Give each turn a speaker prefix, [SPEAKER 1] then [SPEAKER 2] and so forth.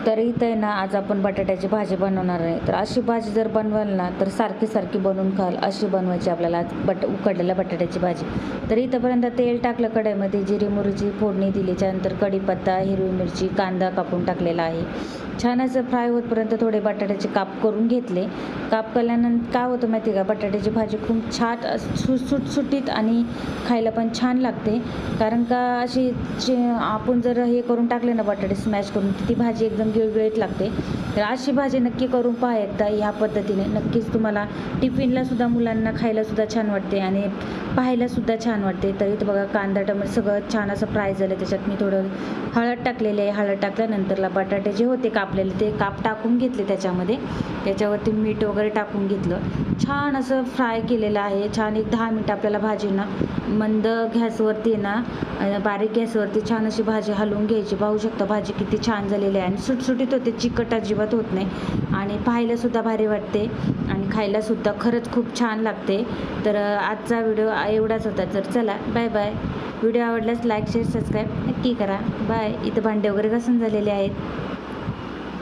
[SPEAKER 1] तर इथं आहे ना, आज आपण बटाट्याची भाजी बनवणार आहे. तर अशी भाजी जर बनवाल ना, तर सारखी सारखी बनवून खाल अशी बनवायची आपल्याला आज उकडलेल्या बटाट्याची भाजी. तर इथंपर्यंत तेल टाकलं कढईमध्ये, जिरी मोहरीची फोडणी दिली, त्यानंतर कढीपत्ता, हिरवी मिरची, कांदा कापून टाकलेला आहे. छान असं फ्राय होतपर्यंत थोडे बटाट्याचे काप करून घेतले. काप केल्यानंतर काय होतं माहिती आहे का, बटाट्याची भाजी खूप छान सुटसुटीत आणि खायला पण छान लागते. कारण का अशी आपण जर हे करून टाकले ना बटाटे स्मॅश करून, ती भाजी एकदम गिळगिळीत लागते. तर अशी भाजी नक्की करून पहा एकदा ह्या पद्धतीने. नक्कीच तुम्हाला टिफिनलासुद्धा, मुलांना खायलासुद्धा छान वाटते आणि पाहायलासुद्धा छान वाटते. तर इथं बघा कांदा टमाटर सगळं छान असं फ्राय झालं. त्याच्यात मी थोडं हळद टाकलेली आहे. हळद टाकल्यानंतरला बटाटे जे होते कापलेले ते काप टाकून घेतले त्याच्यामध्ये. त्याच्यावरती मीठ वगैरे टाकून घेतलं. छान असं फ्राय केलेलं आहे. छान एक 10 मिनिट आपल्याला भाजीना मंद गॅसवरती ना, बारीक गॅसवरती छान अशी भाजी हलवून घ्यायची. पाहू शकता भाजी किती छान झालेली आहे आणि सुटसुटीत होते, चिकट अजिबात होत नाही आणि पाहायलासुद्धा भारी वाटते आणि खायलासुद्धा खरंच खूप छान लागते. तर आजचा व्हिडिओ एवढाच होता. तर चला बाय बाय. व्हिडिओ आवडल्यास लाईक शेअर सबस्क्राईब नक्की करा. बाय. इथं भांडे वगैरे घासून झालेले आहेत.